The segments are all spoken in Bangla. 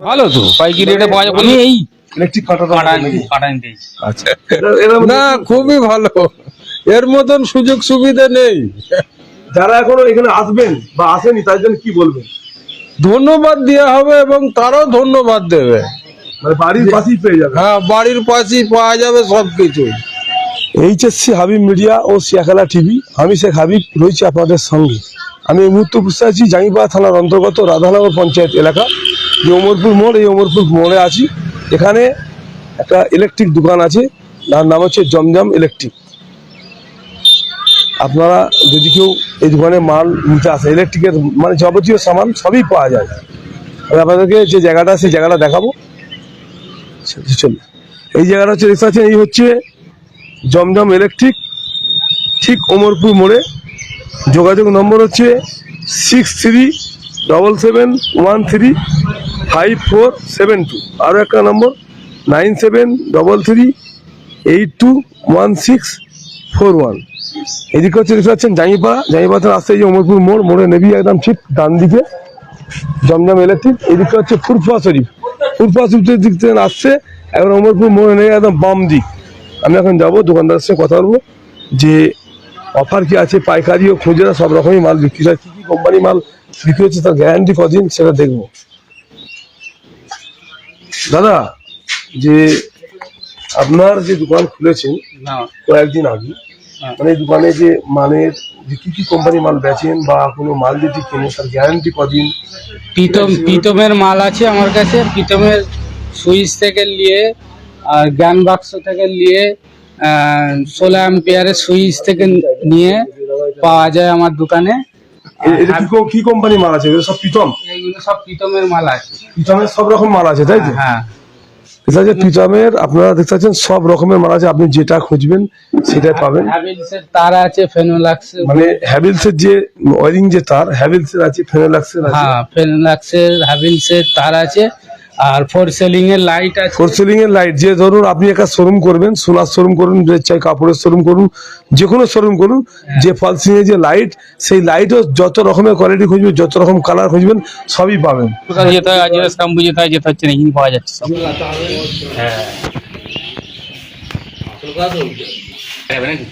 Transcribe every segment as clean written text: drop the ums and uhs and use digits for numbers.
ভালো তো পাইকারি রেটে পাওয়া যাবে। আমি এই ইলেকট্রিক কাটাটা কাটা নিতে এসেছি। আচ্ছা না খুবই ভালো, এর মতন সুযোগ সুবিধা নেই। যারা এখনো এখানে আসবেন বা আসেনি তাদের জন্য কি বলবেন? ধন্যবাদ দেওয়া হবে এবং তারাও ধন্যবাদ দেবে। মানে বাড়ির পাশেই পেয়ে যাবে। হ্যাঁ, বাড়ির পাশেই পাওয়া যাবে সবকিছু। এইচএসসি হাবিব মিডিয়া ও শিয়াখালা টিভি, আমি শেখ হাবিব রয়েছি আপনাদের সঙ্গে। আমি এই মুহূর্তে বসে আছি জাঙ্গিপাড়া থানার অন্তর্গত রাধানগর পঞ্চায়েত এলাকা, যে ওমরপুর মোড়, এই ওমরপুর মোড়ে আছি। এখানে একটা ইলেকট্রিক দোকান আছে, তার নাম হচ্ছে জমজম ইলেকট্রিক। আপনারা যদি কেউ এই দোকানে মাল নিতে আসে, ইলেকট্রিকের মানে যাবতীয় সামান সবই পাওয়া যায়। আমি আপনাদেরকে যে জায়গাটা, সেই জায়গাটা দেখাবো। চলুন, এই জায়গাটা হচ্ছে দেখতে পাচ্ছেন, এই হচ্ছে জমজম ইলেকট্রিক, ঠিক ওমরপুর মোড়ে। যোগাযোগ নম্বর হচ্ছে 6377135472। আরও একটা নম্বর 9733821641। এদিকে হচ্ছে দেখতে পাচ্ছেন জাঙ্গিপাড়া, জাঙ্গিপাড়া আসতে এই যে ওমরপুর মোড়, মোড়ে নেবি একদম ঠিক ডান দিকে জমজম ইলেকট্রিক। এদিকে হচ্ছে ফুরফুরা শরীফ, ফুরফুরা শরীফের দিক থেকে আসছে এখন ওমরপুর মোড়ে নেবে একদম বাম দিক। আমি এখন যাবো দোকানদারের সঙ্গে কথা বলবো যে অফার কি আছে, পাইকারি ও খুচরা সব রকমই মাল বিক্রি হয়, কি কি কোম্পানি মাল বিক্রি হচ্ছে তার গ্যারান্টি কদিন সেটা দেখবো। দাদা, যে আপনার যে দোকান খুলেছেন না, কয়েকদিন আগে, মানে এই দোকানে যে মালের যে কি কি কোম্পানি মাল বেচেন বা কোনো মাল যদি কেনে তার গ্যারান্টি কদিন? প্রীতমের মাল আছে আমার কাছে। প্রীতমের সুইচ থেকে নিয়ে আর জ্ঞান বাক্স থেকে নিয়ে 16 অ্যাম্পিয়ারের সুইচ থেকে নিয়ে পাওয়া যায় আমার দোকানে। এটা কি কোম্পানি মাল আছে? এগুলো সব প্রীতম, এইগুলো সব প্রীতমের মাল আছে। প্রীতমের সব রকম মাল আছে, তাই তো? হ্যাঁ, এটা যে প্রীতমের, আপনারা দেখতে পাচ্ছেন সব রকমের মাল আছে, আপনি যেটা খুঁজবেন সেটাই পাবেন। হ্যাভেলসের তার আছে, ফেনোলাক্সের, মানে হ্যাভেলসের যে ওয়ারিং যে তার, হ্যাভেলসের আছে, ফেনোলাক্সের আছে। হ্যাঁ ফেনোলাক্সের হ্যাভেলসের তার আছে। আর ফোর সিলিং এর লাইট আছে। ফোর সিলিং এর লাইট, যে ধরুন আপনি একটা শোরুম করবেন, সোনার শোরুম করুন, চাই কাপড়ের শোরুম করুন, যে কোনো শোরুম করুন, যে ফলসিং এর যে লাইট, সেই লাইটও যত রকমের কোয়ালিটি খুঁজবেন, যত রকম কালার খুঁজবেন সবই পাবেন। কোথায় যেতে হয়, আজকে কাম্বু যেতে হয়, যেতে হচ্ছে না, এখানে পাওয়া যাচ্ছে সব। হ্যাঁ, হবে নাকি?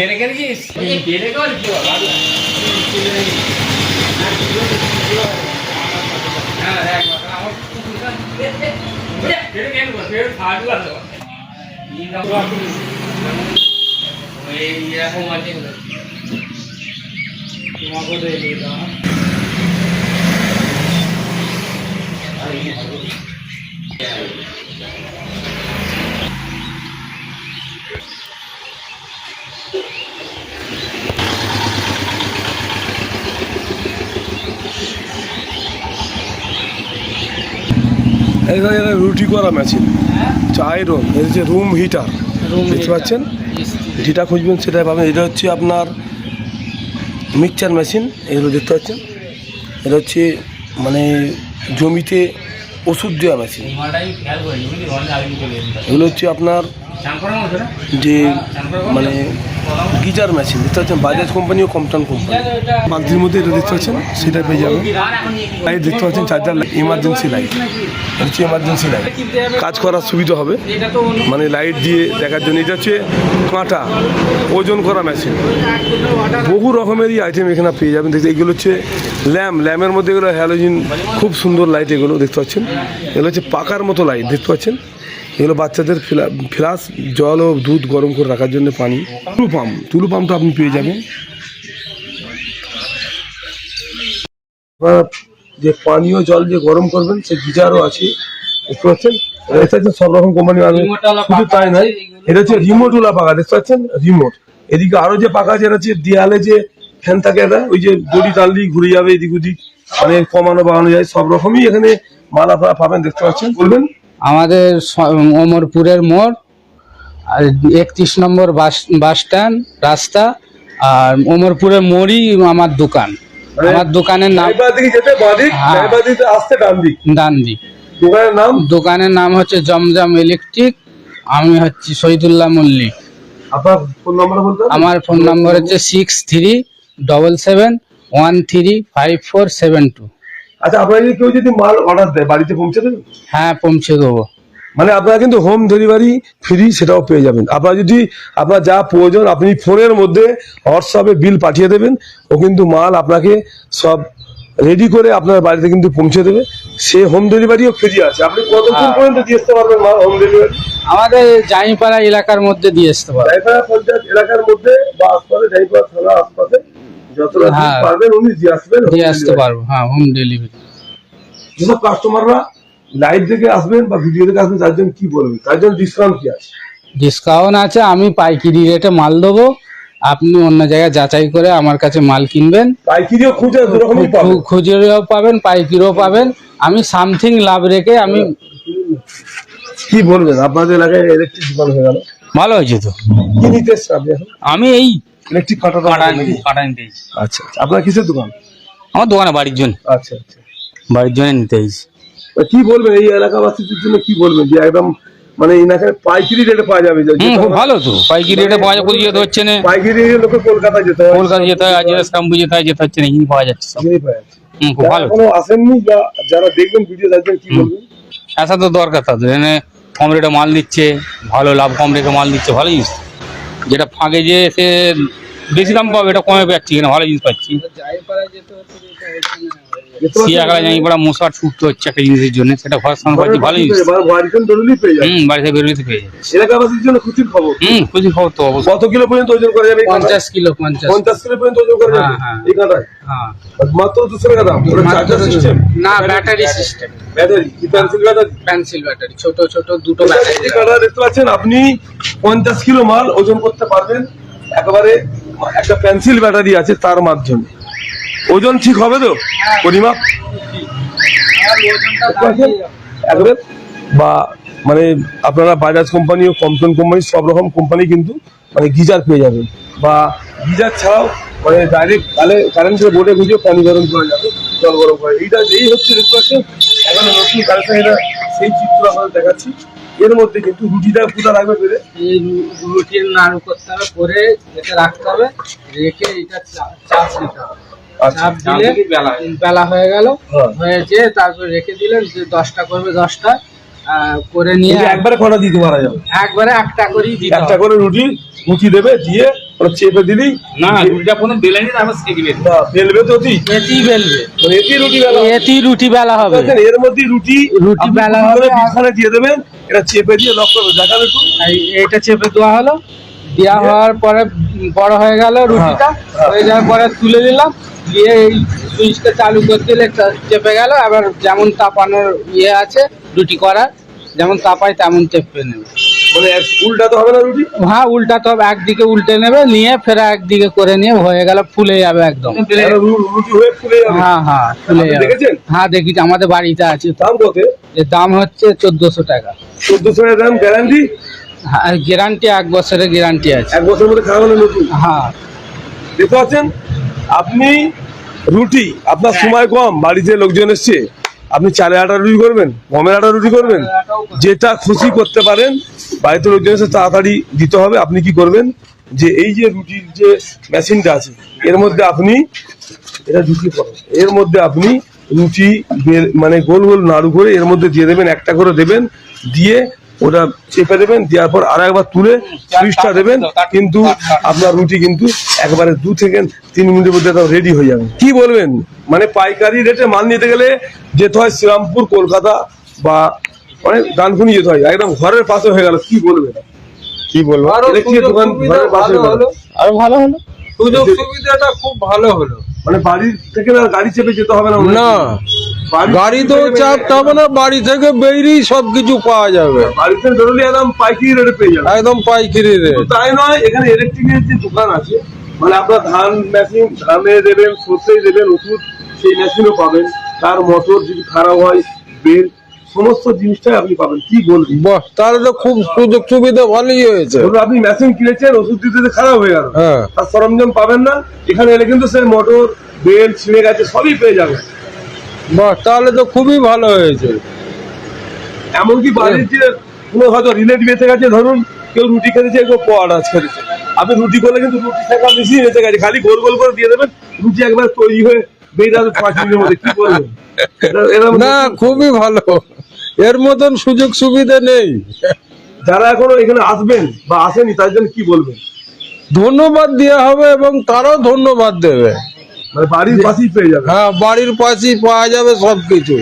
तेरे कर की तेरे को क्यों हां एक बात आओ तेरे के को तेरे फाड़ ला दो ये ना ये हो माटे তোমাকে দে দেটা আরে ये এটা রুটি করা মেশিন, আয়রন, এই যে রুম হিটার দেখতে পাচ্ছেন, যেটা খুঁজবেন সেটাই পাবেন। এটা হচ্ছে আপনার মিক্সচার মেশিন, এগুলো দেখতে পাচ্ছেন। এটা হচ্ছে মানে জমিতে ওষুধ দেওয়া মেশিন। এগুলো হচ্ছে আপনার যে মানে গিজার মেশিন দেখতে পাচ্ছেন, বাজাজ কোম্পানি ও কমটন কোম্পানি। বালতির মধ্যে এটা দেখতে পাচ্ছেন, সেটা পেয়ে যাবেন। লাইট দেখতে পাচ্ছেন, চার্জার, ইমার্জেন্সি লাইট, হচ্ছে ইমার্জেন্সি লাইট, কাজ করার সুবিধা হবে, মানে লাইট দিয়ে দেখার জন্য। এটা হচ্ছে কাঁটা, ওজন করা মেশিন, বহু রকমেরই আইটেম এখানে পেয়ে যাবেন। দেখতে এগুলো হচ্ছে ল্যাম্পের মধ্যে এগুলো হ্যালোজিন, খুব সুন্দর লাইট এগুলো দেখতে পাচ্ছেন। এগুলো হচ্ছে পাকার মতো লাইট দেখতে পাচ্ছেন। এগুলো বাচ্চাদের ফ্লাস, জল ও দুধ গরম করে রাখার জন্য পানি। তুলু পাম্পটা আপনি পেয়ে যাবেন। যে পানীয় জল যে গরম করবেন সে গিজারও আছে দেখতে পাচ্ছেন। এটা হচ্ছে সব রকম কোম্পানি, শুধু তাই নয়, এটা হচ্ছে রিমোটওয়ালা পাখা দেখতে পাচ্ছেন, রিমোট। এদিকে আরো যে পাখা যেটা হচ্ছে দেয়ালে যে ফ্যান থাকে, এটা ওই যে দড়ি টানলেই ঘুরে যাবে এদিক ওদিক, মানে কমানো বাড়ানো যায়, সব রকমই এখানে মাল আপনারা পাবেন দেখতে পাচ্ছেন। বলবেন আমাদের ওমরপুরের মোড় আর 31 নম্বর বাস স্ট্যান্ড রাস্তা, আর ওমরপুরের মোড়ই আমার দোকান। আমার দোকানের নাম যেতে বাদিক, আসতে ডান দিক। ডান দিক। দোকানের নাম হচ্ছে জমজম ইলেকট্রিক। আমি হচ্ছি শহীদুল্লাহ মল্লিক। আপনার ফোন নাম্বার বলতে হবে? আমার ফোন নম্বর হচ্ছে 6377135472। আচ্ছা, আপনার যদি কেউ যদি মাল অর্ডার দেয় বাড়িতে পৌঁছে দেবেন? হ্যাঁ, পৌঁছে দেবো। মানে আপনারা কিন্তু হোম ডেলিভারি ফ্রি, সেটাও পেয়ে যাবেন। আপনারা যদি আপনার যা প্রয়োজন আপনি ফোনের মধ্যে হোয়াটসঅ্যাপে বিল পাঠিয়ে দেবেন, ও কিন্তু মাল আপনাকে সব রেডি করে আপনার বাড়িতে কিন্তু পৌঁছে দেবে। সে হোম ডেলিভারিও ফ্রি আছে। আপনি কতক্ষণ পর্যন্ত দিয়ে আসতে পারবেন মাল হোম ডেলিভারি? আমাদের জাইপাড়া এলাকার মধ্যে দিয়ে আসতে পারবো। জাইপাড়া পঞ্চায়েত এলাকার মধ্যে বা আশপাশে, জাইপাড়া থানা আশপাশে যতটা দূর পারবেন উনি দিয়ে আসবেন, দিয়ে আসতে পারবো। হ্যাঁ, হোম ডেলিভারি। যেসব কাস্টমাররা লাইভ দেখে আসবেন বা ভিডিও দেখে আসবেন তার জন্য কি বলবেন, তার জন্য ডিসকাউন্ট কি আছে? ডিসকাউন্ট আছে, আমি পাইকারি রেটে মাল দেবো। আপনি অন্য জায়গায় যাচাই করে আমার কাছে মাল কিনবেন। পাইকারিও খুচরা দুরকমই পাবেন, খুচরোও পাবেন, পাইকারিও পাবেন। আমি সামথিং লাভ রেখে আমি কি বলবেন? আপনাদের এলাকায় ইলেকট্রিক দোকান হয়ে গেল, ভালো হয়েছে তো। কি নিতে এসছেন আপনি এখন? আমি এই ইলেকট্রিক কাটা নিতে এসেছি। আচ্ছা আচ্ছা, আপনার কিসের দোকান? আমার দোকানে বাড়ির জন্য। আচ্ছা আচ্ছা, বাড়ির জন্য নিতে এসেছি। কি বলবেন এই এলাকাবাসীদের জন্য, কি বলবেন যে একদম মানে এলাকায় পাইকারি রেটে পাওয়া যাবে? খুব ভালো তো, পাইকারি রেটে পাওয়া যাবে, যেতে হচ্ছে না। পাইকারি লোকে কলকাতা যেতে হয়, কলকাতা যেতে হয়, শ্যামপুর যেতে হয়, যেতে হচ্ছে না, এখানে পাওয়া যাচ্ছে সব। খুব ভালো। এখনো আসেননি বা যারা দেখবেন ভিডিও দেখবেন, কি বলবেন? আসা তো দরকার, তাদের এখানে কম রেটে মাল দিচ্ছে, ভালো লাভ, কম রেটে মাল দিচ্ছে, ভালো জিনিস। যেটা ফাঁকে যে সে বেশি দাম পাবে, এটা কমে পাচ্ছি কিনা, ভালো জিনিস পাচ্ছি। সিয়াখালা জাইপাড়া মশার ছুটতে হচ্ছে একটা জিনিসের জন্য, সেটা ভরসা পাচ্ছি, ভালো জিনিস। বাড়িতে বেরোতে পেয়ে যাচ্ছে। এলাকাবাসীর জন্য খুশির খবর। খুশি খবর তো অবশ্যই। কত কিলো পর্যন্ত ওজন করা যাবে? 50 কিলো। 50 কিলো পর্যন্ত ওজন করা যাবে এই কাঁটায়? হ্যাঁ, মাত্র 200 টাকা দাম। চার্জার সিস্টেম না, ব্যাটারি সিস্টেম। ব্যাটারি কি পেন্সিল ব্যাটারি? পেন্সিল ব্যাটারি, ছোট ছোট দুটো ব্যাটারি। এই কাঁটা দেখতে পাচ্ছেন আপনি, 50 কিলো মাল ওজন করতে পারবেন একেবারে। একটা পেন্সিল ব্যাটারি আছে, তার মাধ্যমে ওজন ঠিক হবে তো? পরিমাপ একবারে বা মানে আপনারা বাজাজ কোম্পানি ও কমটন কোম্পানি, সব রকম কোম্পানি কিন্তু মানে গিজার পেয়ে যাবেন, বা গিজার ছাড়াও মানে ডাইরেক্ট কারেন্টের বোর্ডে গুঁজে পানি গরম করা যাবে, জল গরম করা। এইটা এই হচ্ছে দেখতে পাচ্ছেন এখন নতুন কারেন্ট, এটা সেই চিত্র আপনাদের দেখাচ্ছি। এর মধ্যে কিন্তু রুটিটা পুরো রাখবে পেরে, এই রুটির নাড়ু করতে হবে, করে এটা রাখতে হবে, রেখে এটা চাপ দিতে হবে। চাপ দিলে বেলা হয়ে গেল, হয়েছে, তারপর রেখে দিলেন। যে 10টা করবে 10টা করে নিয়ে একবারে কটা দিতে পারা যাবে? একবারে একটা করেই দিতে হবে। একটা করে রুটি দেবে, দিয়ে ওরা চেপে দিলেই না, রুটিটা কোনো বেলেনি, তারপর সেঁকবে। না, বেলবে তো এটি বেলবে, এটি রুটি বেলা হবে। এর মধ্যে রুটি বেলা হবে, বিছানে দিয়ে দেবেন, এটা চেপে দিয়ে লক করবে। দেখাবে একটু, এইটা চেপে দেওয়া হলো, দেওয়া হওয়ার পরে বড় হয়ে গেল রুটিটা, হয়ে যাওয়ার পরে তুলে দিলাম, দিয়ে এই সুইচটা চালু করে দিলে চেপে গেল। আবার যেমন তাপানোর ইয়ে আছে রুটি করার, যেমন তাপায় তেমন চেপে নেবে। মানে উল্টাতে হবে না রুটি? হ্যাঁ, উল্টাতে হবে, একদিকে উল্টে নেবে, নিয়ে ফের একদিকে করে নিয়ে হয়ে গেল, ফুলে যাবে একদম। রুটি হয়ে ফুলে যাবে। হ্যাঁ হ্যাঁ, ফুলে যাবে। দেখেছেন? হ্যাঁ, দেখেছি, আমাদের বাড়িতে আছে। দাম কত? এর দাম হচ্ছে 1400 টাকা। 1400 টাকা দাম, গ্যারান্টি? হ্যাঁ, গ্যারান্টি 1 বছরের গ্যারান্টি আছে। 1 বছরের মধ্যে খাওয়া হলে নতুন। হ্যাঁ, দেখতে পাচ্ছেন আপনি রুটি, আপনার সময় কম, বাড়িতে লোকজন এসছে, আপনি চালের আটা রুটি করবেন, গমের আটা রুটি করবেন, যেটা খুশি করতে পারেন। বাড়িতে লোকজন এসে তাড়াতাড়ি দিতে হবে। আপনি কি করবেন, যে এই যে রুটির যে মেশিনটা আছে, এর মধ্যে আপনি এটা ঢুকিয়ে পড়েন, এর মধ্যে আপনি রুটি মানে গোল গোল নাড়ু করে এর মধ্যে দিয়ে দেবেন, একটা করে দেবেন, দিয়ে ওটা চেপে দেবেন, দেওয়ার পর আর একবার তুলে সুইচটা দেবেন, কিন্তু আপনার রুটি কিন্তু একবারে 2 থেকে 3 মিনিটের মধ্যে রেডি হয়ে যাবে। কি বলবেন, মানে পাইকারি রেটে মাল নিতে গেলে যেতে হয় শ্রীরামপুর, কলকাতা বা অনেক ডানকুনি যেতে হয়, একদম ঘরের পাশে হয়ে গেল। কি বলবেন? কি বলবো, দোকান ঘরের পাশে হলো, আরো ভালো হলো, সুযোগ সুবিধাটা খুব ভালো হলো। মানে বাড়ি থেকে না গাড়ি চেপে যেতে হবে না। না, গাড়িতেও চাপতে হবে না, বাড়ি থেকে বেরিয়ে সবকিছু পাওয়া যাবে। বাড়িতে বেরোলে একদম পাইকারি রেটে পেয়ে যাবে, একদম পাইকারি রেট। তাই নয়, এখানে ইলেকট্রিকের যে দোকান আছে, মানে আপনার ধান মেশিন, ধানে দেবেন, সর্ষে দেবেন, ওষুধ, সেই মেশিনও পাবেন। তার মোটর যদি খারাপ হয়, বেল, সমস্ত জিনিসটাই আপনি পাবেন। কি বলবেন? বাহ, তাহলে তো খুব সুযোগ সুবিধা ভালোই হয়েছে। ধরুন আপনি মেশিন কিনেছেন, ওষুধ দিতে খারাপ হয়ে গেল, হ্যাঁ, তার সরঞ্জাম পাবেন না। এখানে এলে কিন্তু সেই মোটর, বেল, ছিঁড়ে গেছে, সবই পেয়ে যাবেন। বাহ, তাহলে তো খুবই ভালো হয়েছে। এমনকি বাড়ির যে কোনো হয়তো রিলেটিভ এসে গেছে, ধরুন কেউ রুটি খেতেছে, কেউ পরোটা খেতেছে, আপনি রুটি করলে কিন্তু রুটি থাকা মেশিন এসে গেছে, খালি গোল গোল করে দিয়ে দেবেন, রুটি একবার তৈরি হয়ে বেরিয়ে যাবে 5 মিনিটের মধ্যে। কি করবেন? না, খুবই ভালো, এর মতন সুযোগ সুবিধা নেই। যারা এখনো এখানে আসবেন বা আসেনি তার জন্য কি বলবেন? ধন্যবাদ দেওয়া হবে এবং তারাও ধন্যবাদ দেবে। মানে বাড়ির পাশেই পেয়ে যাবে। হ্যাঁ, বাড়ির পাশেই পাওয়া যাবে সবকিছু।